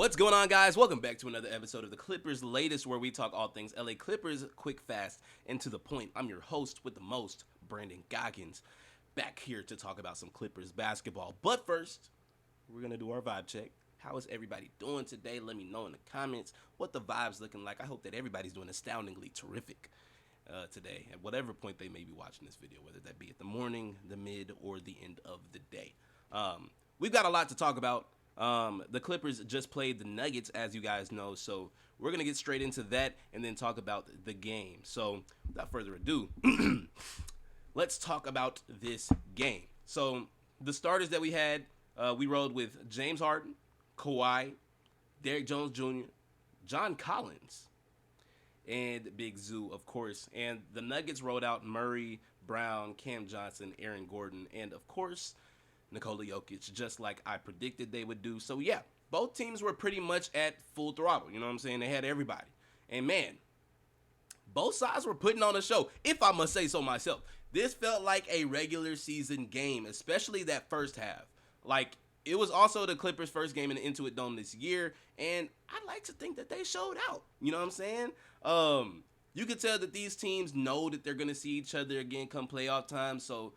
What's going on, guys? Welcome back to another episode of the Clippers Latest, where we talk all things LA Clippers, quick, fast, and to the point. I'm your host with the most, Brandon Goggins, back here to talk about some Clippers basketball. But first, we're going to do our vibe check. How is everybody doing today? Let me know in the comments what the vibe's looking like. I hope that everybody's doing astoundingly terrific today, at whatever point they may be watching this video, whether that be at the morning, the mid, or the end of the day. We've got a lot to talk about. The Clippers just played the Nuggets, as you guys know, so we're going to get straight into that and then talk about the game. So, without further ado, let's talk about this game. So, the starters that we had, we rolled with James Harden, Kawhi, Derrick Jones Jr., John Collins, and Big Zoo, of course. And the Nuggets rolled out Murray, Brown, Cam Johnson, Aaron Gordon, and, of course, Nikola Jokic, just like I predicted they would do. So, yeah, both teams were pretty much at full throttle. You know what I'm saying? They had everybody. And, man, both sides were putting on a show, if I must say so myself. This felt like a regular season game, especially that first half. Like, it was also the Clippers' first game in the Intuit Dome this year, and I'd like to think that they showed out. You know what I'm saying? You could tell that these teams know that they're going to see each other again come playoff time, so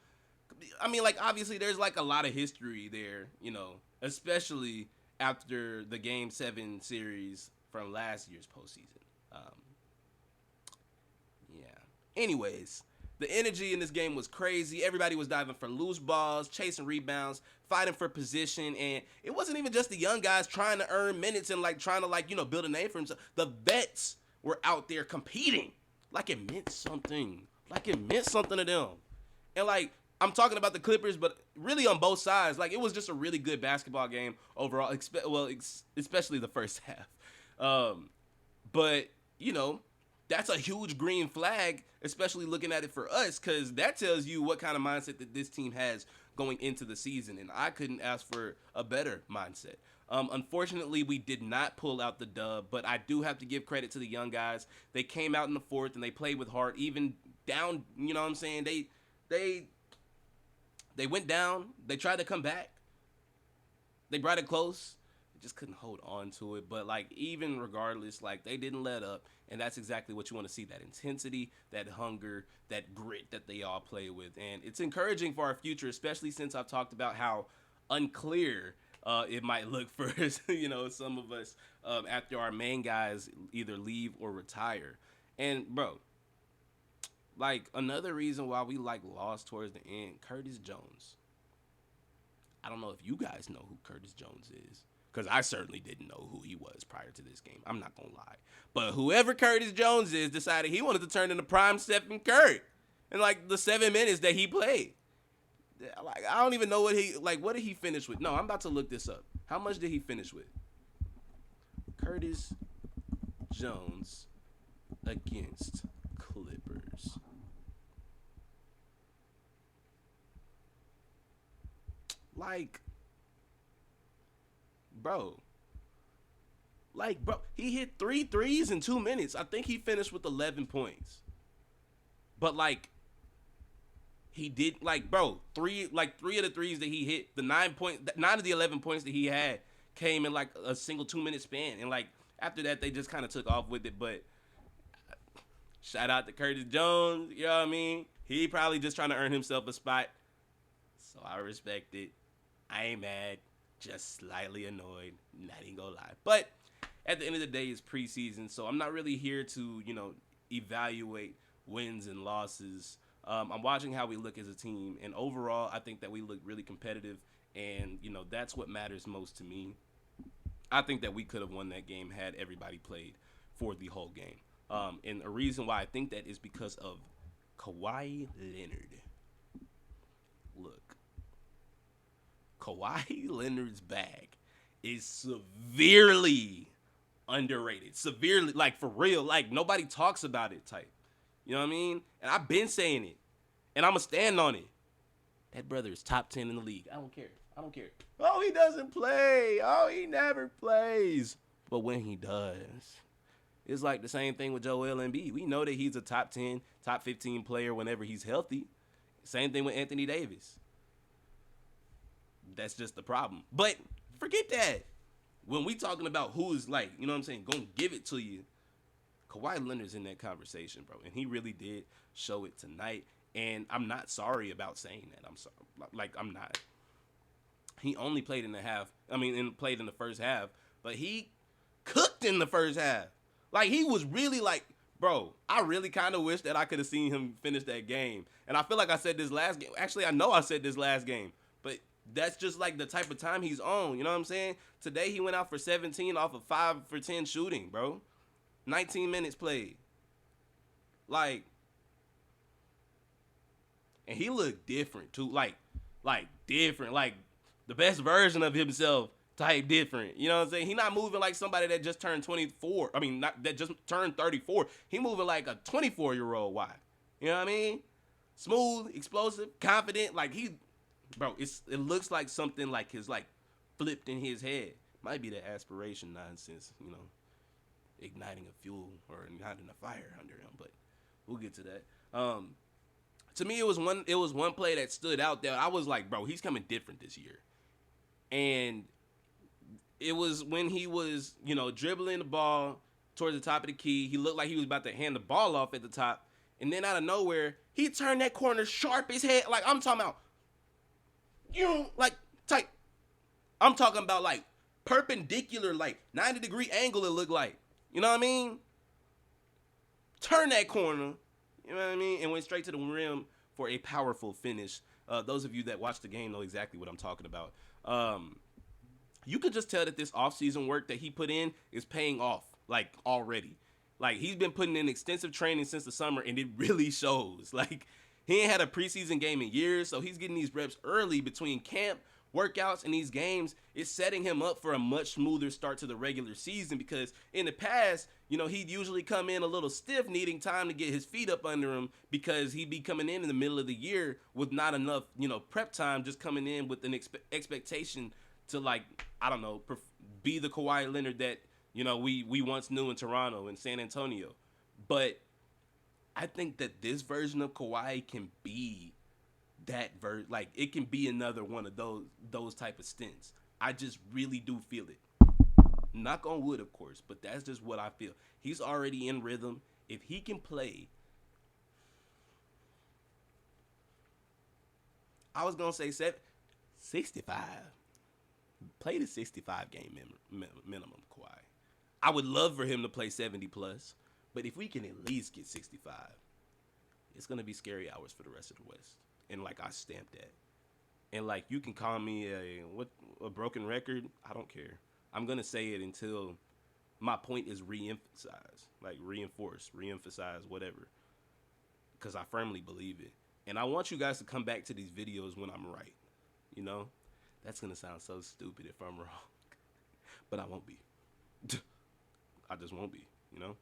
I mean, like, obviously, there's, like, a lot of history there, you know, especially after the Game 7 series from last year's postseason. Yeah. Anyways, the energy in this game was crazy. Everybody was diving for loose balls, chasing rebounds, fighting for position, and it wasn't even just the young guys trying to earn minutes and, like, trying to, like, you know, build a name for themselves. The vets were out there competing like it meant something. Like it meant something to them. And, like, I'm talking about the Clippers, but really on both sides. Like, it was just a really good basketball game overall, especially the first half. But, you know, that's a huge green flag, especially looking at it for us, because that tells you what kind of mindset that this team has going into the season, and I couldn't ask for a better mindset. Unfortunately, we did not pull out the dub, but I do have to give credit to the young guys. They came out in the fourth, and they played with heart, even down, you know what I'm saying? They went down. They tried to come back. They brought it close. They just couldn't hold on to it. But, like, even regardless, like, they didn't let up. And that's exactly what you want to see, that intensity, that hunger, that grit that they all play with. And it's encouraging for our future, especially since I've talked about how unclear it might look for, you know, some of us after our main guys either leave or retire. And, bro, like, another reason why we, like, lost towards the end, Curtis Jones. I don't know if you guys know who Curtis Jones is, because I certainly didn't know who he was prior to this game. I'm not going to lie. But whoever Curtis Jones is decided he wanted to turn into prime Stephen Curry in, like, the 7 minutes that he played. Like, I don't even know what did he finish with? No, I'm about to look this up. How much did he finish with? Curtis Jones against Clippers. Like, bro, he hit 3 threes in 2 minutes. I think he finished with 11 points. But, like, he did, like, bro, three of the threes that he hit, 9 of the 11 points that he had came in, like, a single 2-minute span. And, like, after that, they just kind of took off with it. But shout out to Curtis Jones, you know what I mean? He probably just trying to earn himself a spot. So I respect it. I ain't mad, just slightly annoyed, not even gonna lie. But at the end of the day, it's preseason, so I'm not really here to, you know, evaluate wins and losses. I'm watching how we look as a team, and overall, I think that we look really competitive, and, you know, that's what matters most to me. I think that we could have won that game had everybody played for the whole game. And a reason why I think that is because of Kawhi Leonard. Look. Kawhi Leonard's bag is severely underrated. Severely, like, for real. Like, nobody talks about it type. You know what I mean? And I've been saying it. And I'm going to stand on it. That brother is top 10 in the league. I don't care. Oh, he doesn't play. Oh, he never plays. But when he does, it's like the same thing with Joel Embiid. We know that he's a top 10, top 15 player whenever he's healthy. Same thing with Anthony Davis. That's just the problem. But forget that. when we talking about who's like, you know what I'm saying, gonna give it to you, Kawhi Leonard's in that conversation, bro, and he really did show it tonight. And I'm not sorry about saying that. I'm sorry, like I'm not. He only played in the half. I mean, played in the first half, but he cooked in the first half. Like he was really like, bro. I really kind of wish that I could have seen him finish that game. And I feel like I said this last game. Actually, I know I said this last game, but that's just like the type of time he's on. You know what I'm saying? Today he went out for 17 off of 5 for 10 shooting, bro. 19 minutes played. Like, and he looked different too. Like different. Like the best version of himself type different. You know what I'm saying? He not moving like somebody that just turned 24. I mean, not that just turned 34. He moving like a 24-year-old. Why? You know what I mean? Smooth, explosive, confident. Like bro, it looks like something like his like flipped in his head. Might be the aspiration nonsense, you know, igniting a fuel or igniting a fire under him, but we'll get to that. To me, it was one play that stood out there. I was like, bro, he's coming different this year. And it was when he was, you know, dribbling the ball towards the top of the key. He looked like he was about to hand the ball off at the top. And then out of nowhere, he turned that corner sharp as head. Like, I'm talking about, like, tight. I'm talking about, like, perpendicular, like, 90-degree angle it looked like. You know what I mean? Turn that corner. You know what I mean? And went straight to the rim for a powerful finish. Those of you that watch the game know exactly what I'm talking about. You could just tell that this offseason work that he put in is paying off, like, already. Like, he's been putting in extensive training since the summer, and it really shows. Like, he ain't had a preseason game in years, so he's getting these reps early between camp, workouts, and these games. It's setting him up for a much smoother start to the regular season because in the past, you know, he'd usually come in a little stiff, needing time to get his feet up under him because he'd be coming in the middle of the year with not enough, you know, prep time, just coming in with an expectation to, like, I don't know, be the Kawhi Leonard that, you know, we once knew in Toronto and San Antonio. But I think that this version of Kawhi can be that like it can be another one of those type of stints. I just really do feel it. Knock on wood, of course, but that's just what I feel. He's already in rhythm. If he can play, I was gonna say 65. Play the 65 game minimum, Kawhi. I would love for him to play 70 plus, but if we can at least get 65, it's gonna be scary hours for the rest of the West. And like I stamped that. And like you can call me a broken record. I don't care. I'm gonna say it until my point is re-emphasized, like reinforced, re-emphasized, whatever. Because I firmly believe it. And I want you guys to come back to these videos when I'm right. You know? That's gonna sound so stupid if I'm wrong. But I won't be. I just won't be, you know?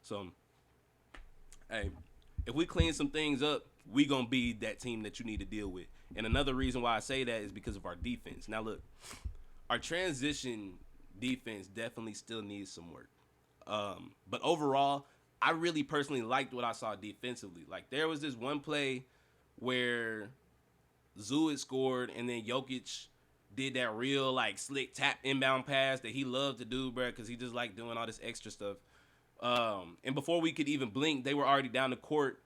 So, hey, if we clean some things up, we gonna be that team that you need to deal with. And another reason why I say that is because of our defense. Now look, our transition defense definitely still needs some work. But overall, I really personally liked what I saw defensively. Like there was this one play where Zoo had scored and then Jokic did that real like slick tap inbound pass that he loved to do, bro, because he just like doing all this extra stuff. And before we could even blink, they were already down the court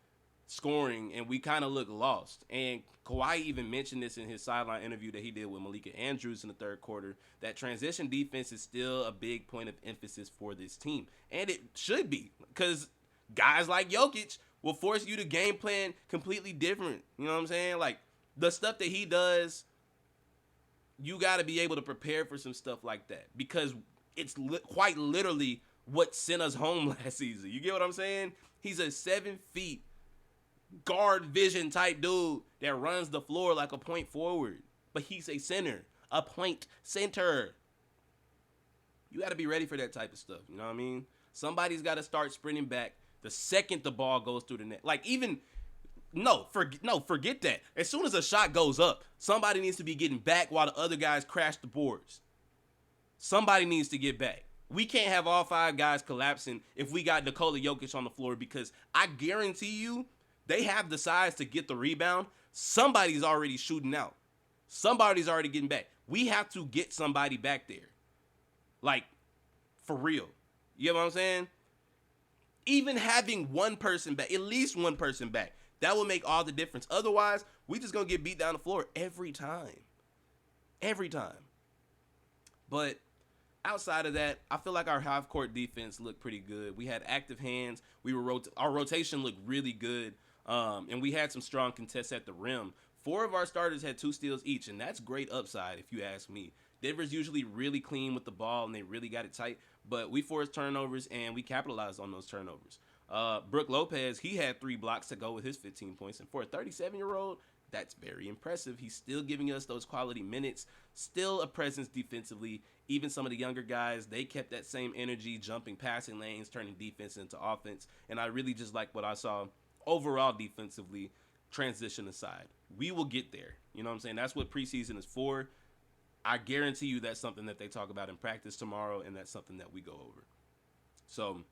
scoring, and we kind of looked lost. And Kawhi even mentioned this in his sideline interview that he did with Malika Andrews in the third quarter, that transition defense is still a big point of emphasis for this team. And it should be, because guys like Jokic will force you to game plan completely different. You know what I'm saying? Like, the stuff that he does, you got to be able to prepare for some stuff like that, because it's quite literally what sent us home last season. You get what I'm saying? He's a 7 feet guard vision type dude that runs the floor like a point forward, but he's a center, a point center. You got to be ready for that type of stuff. You know what I mean? Somebody's got to start sprinting back the second the ball goes through the net. Like even forget that. As soon as a shot goes up, somebody needs to be getting back while the other guys crash the boards. Somebody needs to get back. We can't have all 5 guys collapsing if we got Nikola Jokic on the floor, because I guarantee you they have the size to get the rebound. Somebody's already shooting out. Somebody's already getting back. We have to get somebody back there. Like, for real. You get what I'm saying? Even having one person back, at least one person back, that will make all the difference. Otherwise, we just gonna get beat down the floor every time. Every time. But outside of that, I feel like our half court defense looked pretty good. We had active hands. Our rotation looked really good, and we had some strong contests at the rim. 4 of our starters had 2 steals each, and that's great upside if you ask me. Denver's usually really clean with the ball, and they really got it tight. But we forced turnovers, and we capitalized on those turnovers. Brook Lopez, he had 3 blocks to go with his 15 points, and for a 37-year-old, that's very impressive. He's still giving us those quality minutes, still a presence defensively. Even some of the younger guys, they kept that same energy, jumping passing lanes, turning defense into offense. And I really just like what I saw overall defensively, transition aside. We will get there. You know what I'm saying? That's what preseason is for. I guarantee you that's something that they talk about in practice tomorrow, and that's something that we go over. So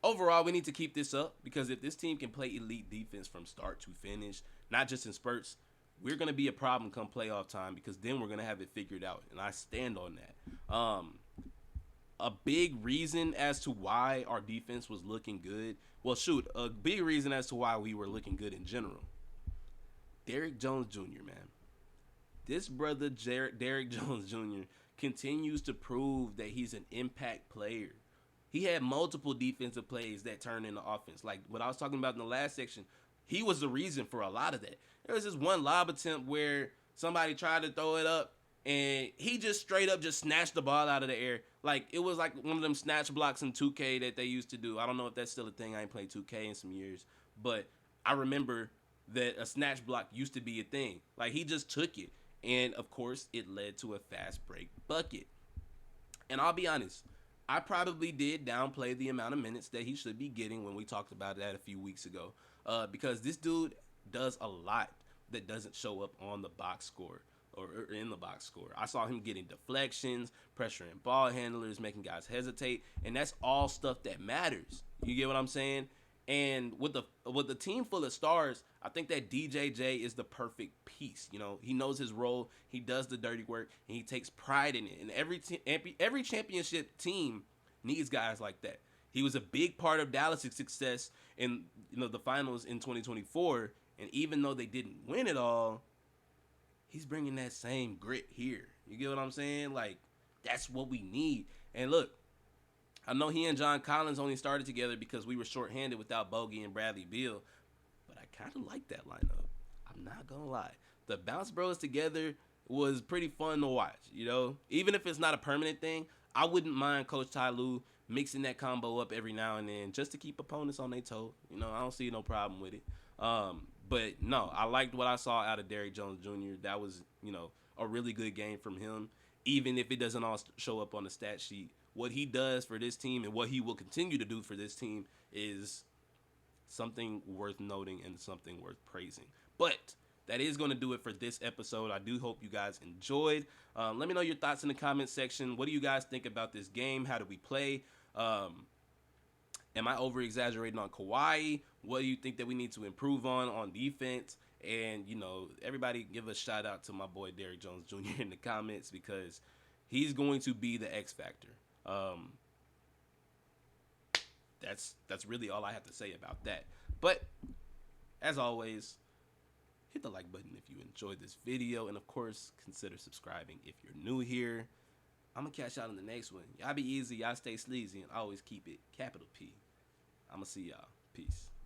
overall, we need to keep this up, because if this team can play elite defense from start to finish, not just in spurts, we're going to be a problem come playoff time, because then we're going to have it figured out, and I stand on that. A big reason as to why our defense was looking good, a big reason as to why we were looking good in general. Derrick Jones Jr., man. This brother, Derrick Jones Jr., continues to prove that he's an impact player. He had multiple defensive plays that turned into offense. Like what I was talking about in the last section, he was the reason for a lot of that. There was this one lob attempt where somebody tried to throw it up, and he just straight up just snatched the ball out of the air. Like, it was like one of them snatch blocks in 2K that they used to do. I don't know if that's still a thing. I ain't played 2K in some years. But I remember that a snatch block used to be a thing. Like, he just took it. And, of course, it led to a fast break bucket. And I'll be honest, I probably did downplay the amount of minutes that he should be getting when we talked about that a few weeks ago. Because this dude does a lot that doesn't show up on the box score or in the box score. I saw him getting deflections, pressuring ball handlers, making guys hesitate, and that's all stuff that matters. You get what I'm saying? And with the team full of stars, I think that DJJ is the perfect piece. You know, he knows his role, he does the dirty work, and he takes pride in it. And every championship team needs guys like that. He was a big part of Dallas' success in the finals in 2024, and even though they didn't win it all, he's bringing that same grit here. You get what I'm saying? Like, that's what we need. And look, I know he and John Collins only started together because we were shorthanded without Bogey and Bradley Beal, but I kind of like that lineup. I'm not going to lie. The Bounce Bros together was pretty fun to watch, you know? Even if it's not a permanent thing, I wouldn't mind Coach Ty Lue mixing that combo up every now and then just to keep opponents on their toe. You know, I don't see no problem with it. But no, I liked what I saw out of Derrick Jones Jr. That was, a really good game from him. Even if it doesn't all show up on the stat sheet, what he does for this team and what he will continue to do for this team is something worth noting and something worth praising. But that is going to do it for this episode. I do hope you guys enjoyed. Let me know your thoughts in the comment section. What do you guys think about this game? How do we play? Am I over-exaggerating on Kawhi? What do you think that we need to improve on defense? And, everybody give a shout-out to my boy Derrick Jones Jr. in the comments, because he's going to be the X factor. That's really all I have to say about that. But, as always, hit the like button if you enjoyed this video. And, of course, consider subscribing if you're new here. I'm going to catch y'all in the next one. Y'all be easy. Y'all stay sleazy. And always keep it capital P. I'm going to see y'all. Peace.